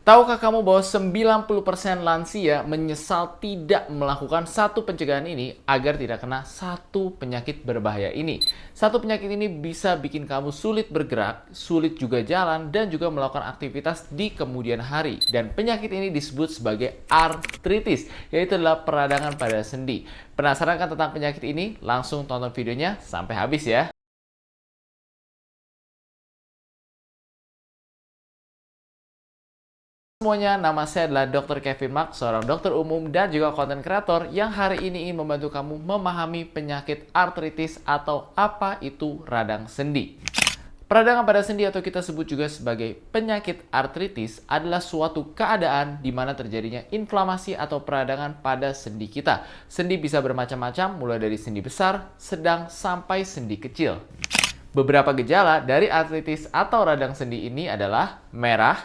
Tahukah kamu bahwa 90% lansia menyesal tidak melakukan satu pencegahan ini agar tidak kena satu penyakit berbahaya ini? Satu penyakit ini bisa bikin kamu sulit bergerak, sulit juga jalan, dan juga melakukan aktivitas di kemudian hari. Dan penyakit ini disebut sebagai artritis, yaitu adalah peradangan pada sendi. Penasaran kan tentang penyakit ini? Langsung tonton videonya sampai habis ya. Semuanya, nama saya adalah Dr. Kevin Mark, seorang dokter umum dan juga konten kreator yang hari ini ingin membantu kamu memahami penyakit artritis atau apa itu radang sendi. Peradangan pada sendi atau kita sebut juga sebagai penyakit artritis adalah suatu keadaan di mana terjadinya inflamasi atau peradangan pada sendi kita. Sendi bisa bermacam-macam, mulai dari sendi besar, sedang, sampai sendi kecil. Beberapa gejala dari artritis atau radang sendi ini adalah merah,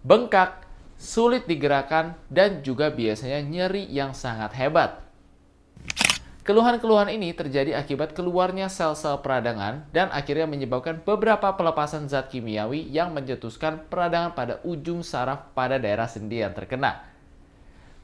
bengkak, sulit digerakkan, dan juga biasanya nyeri yang sangat hebat. Keluhan-keluhan ini terjadi akibat keluarnya sel-sel peradangan dan akhirnya menyebabkan beberapa pelepasan zat kimiawi yang mencetuskan peradangan pada ujung saraf pada daerah sendi yang terkena.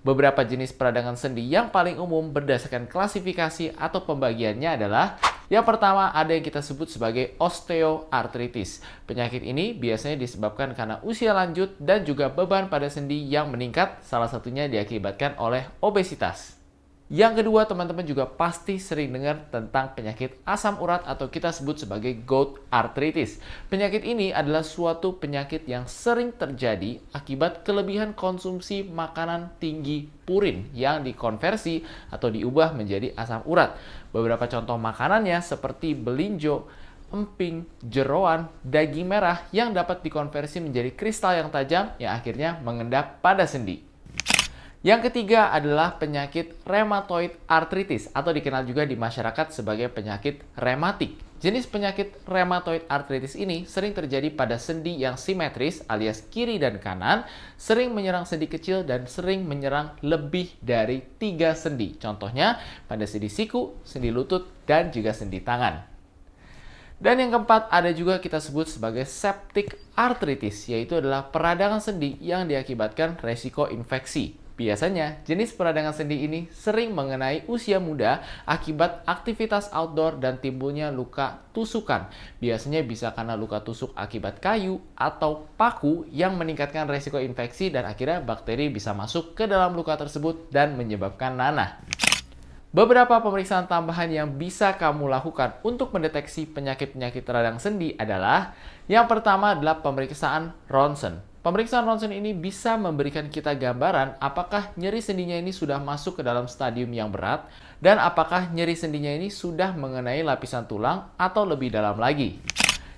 Beberapa jenis peradangan sendi yang paling umum berdasarkan klasifikasi atau pembagiannya adalah yang pertama ada yang kita sebut sebagai osteoartritis. Penyakit ini biasanya disebabkan karena usia lanjut dan juga beban pada sendi yang meningkat, salah satunya diakibatkan oleh obesitas. Yang kedua, teman-teman juga pasti sering dengar tentang penyakit asam urat atau kita sebut sebagai gout arthritis. Penyakit ini adalah suatu penyakit yang sering terjadi akibat kelebihan konsumsi makanan tinggi purin yang dikonversi atau diubah menjadi asam urat. Beberapa contoh makanannya seperti belinjo, emping, jeroan, daging merah yang dapat dikonversi menjadi kristal yang tajam yang akhirnya mengendap pada sendi. Yang ketiga adalah penyakit rheumatoid arthritis atau dikenal juga di masyarakat sebagai penyakit rematik. Jenis penyakit rheumatoid arthritis ini sering terjadi pada sendi yang simetris alias kiri dan kanan, sering menyerang sendi kecil dan sering menyerang lebih dari 3 sendi. Contohnya pada sendi siku, sendi lutut, dan juga sendi tangan. Dan yang keempat ada juga kita sebut sebagai septic arthritis, yaitu adalah peradangan sendi yang diakibatkan resiko infeksi. Biasanya, jenis peradangan sendi ini sering mengenai usia muda akibat aktivitas outdoor dan timbulnya luka tusukan. Biasanya bisa karena luka tusuk akibat kayu atau paku yang meningkatkan resiko infeksi dan akhirnya bakteri bisa masuk ke dalam luka tersebut dan menyebabkan nanah. Beberapa pemeriksaan tambahan yang bisa kamu lakukan untuk mendeteksi penyakit-penyakit radang sendi adalah yang pertama adalah pemeriksaan ronsen. Pemeriksaan ronsen ini bisa memberikan kita gambaran apakah nyeri sendinya ini sudah masuk ke dalam stadium yang berat dan apakah nyeri sendinya ini sudah mengenai lapisan tulang atau lebih dalam lagi.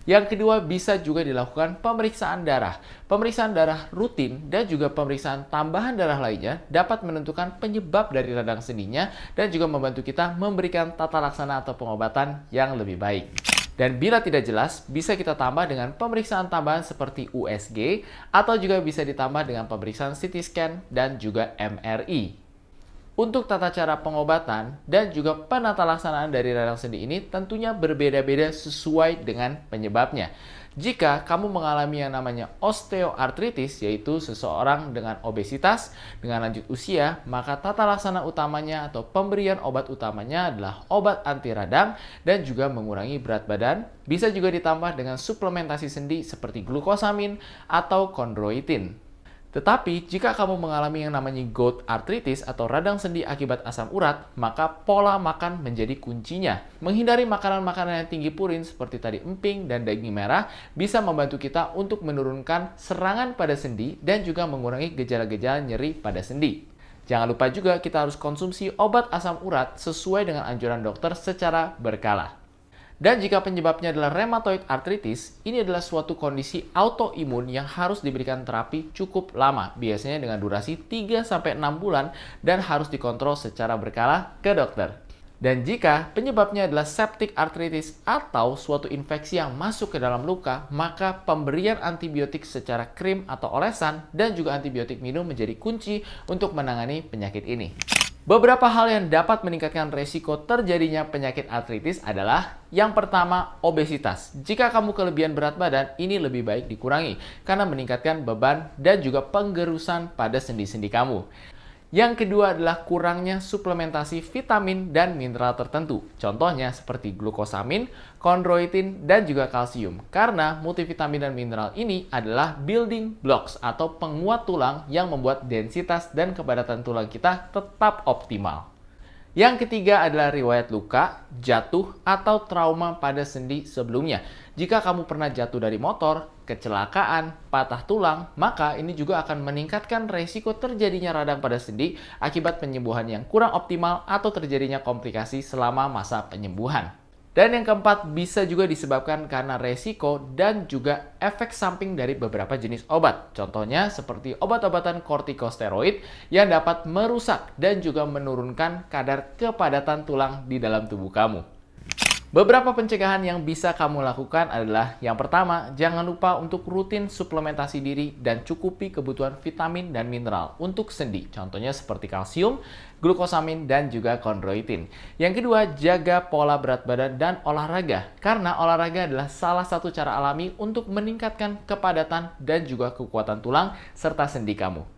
Yang kedua bisa juga dilakukan pemeriksaan darah. Pemeriksaan darah rutin dan juga pemeriksaan tambahan darah lainnya dapat menentukan penyebab dari radang sendinya dan juga membantu kita memberikan tata laksana atau pengobatan yang lebih baik. Dan bila tidak jelas, bisa kita tambah dengan pemeriksaan tambahan seperti USG atau juga bisa ditambah dengan pemeriksaan CT scan dan juga MRI. Untuk tata cara pengobatan dan juga penata laksanaan dari radang sendi ini tentunya berbeda-beda sesuai dengan penyebabnya. Jika kamu mengalami yang namanya osteoartritis, yaitu seseorang dengan obesitas, dengan lanjut usia, maka tata laksana utamanya atau pemberian obat utamanya adalah obat anti radang dan juga mengurangi berat badan. Bisa juga ditambah dengan suplementasi sendi seperti glukosamin atau kondroitin. Tetapi, jika kamu mengalami yang namanya gout arthritis atau radang sendi akibat asam urat, maka pola makan menjadi kuncinya. Menghindari makanan-makanan yang tinggi purin seperti tadi emping dan daging merah bisa membantu kita untuk menurunkan serangan pada sendi dan juga mengurangi gejala-gejala nyeri pada sendi. Jangan lupa juga kita harus konsumsi obat asam urat sesuai dengan anjuran dokter secara berkala. Dan jika penyebabnya adalah rheumatoid arthritis, ini adalah suatu kondisi autoimun yang harus diberikan terapi cukup lama, biasanya dengan durasi 3-6 bulan dan harus dikontrol secara berkala ke dokter. Dan jika penyebabnya adalah septic arthritis atau suatu infeksi yang masuk ke dalam luka, maka pemberian antibiotik secara krim atau olesan dan juga antibiotik minum menjadi kunci untuk menangani penyakit ini. Beberapa hal yang dapat meningkatkan resiko terjadinya penyakit artritis adalah yang pertama, obesitas. Jika kamu kelebihan berat badan, ini lebih baik dikurangi karena meningkatkan beban dan juga penggerusan pada sendi-sendi kamu. Yang kedua adalah kurangnya suplementasi vitamin dan mineral tertentu. Contohnya seperti glukosamin, kondroitin, dan juga kalsium. Karena multivitamin dan mineral ini adalah building blocks atau penguat tulang yang membuat densitas dan kepadatan tulang kita tetap optimal. Yang ketiga adalah riwayat luka, jatuh, atau trauma pada sendi sebelumnya. Jika kamu pernah jatuh dari motor, kecelakaan, patah tulang, maka ini juga akan meningkatkan resiko terjadinya radang pada sendi akibat penyembuhan yang kurang optimal atau terjadinya komplikasi selama masa penyembuhan. Dan yang keempat, bisa juga disebabkan karena resiko dan juga efek samping dari beberapa jenis obat. Contohnya seperti obat-obatan kortikosteroid yang dapat merusak dan juga menurunkan kadar kepadatan tulang di dalam tubuh kamu. Beberapa pencegahan yang bisa kamu lakukan adalah yang pertama, jangan lupa untuk rutin suplementasi diri dan cukupi kebutuhan vitamin dan mineral untuk sendi. Contohnya seperti kalsium, glukosamin, dan juga kondroitin. Yang kedua, jaga pola berat badan dan olahraga. Karena olahraga adalah salah satu cara alami untuk meningkatkan kepadatan dan juga kekuatan tulang serta sendi kamu.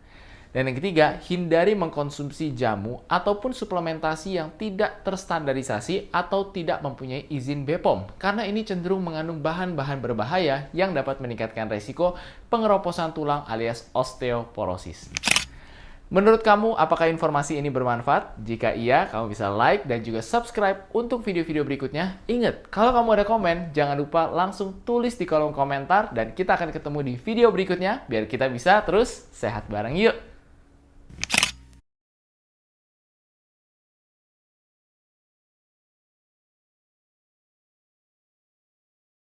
Dan yang ketiga, hindari mengkonsumsi jamu ataupun suplementasi yang tidak terstandarisasi atau tidak mempunyai izin BPOM. Karena ini cenderung mengandung bahan-bahan berbahaya yang dapat meningkatkan resiko pengeroposan tulang alias osteoporosis. Menurut kamu, apakah informasi ini bermanfaat? Jika iya, kamu bisa like dan juga subscribe untuk video-video berikutnya. Ingat, kalau kamu ada komen, jangan lupa langsung tulis di kolom komentar dan kita akan ketemu di video berikutnya biar kita bisa terus sehat bareng yuk!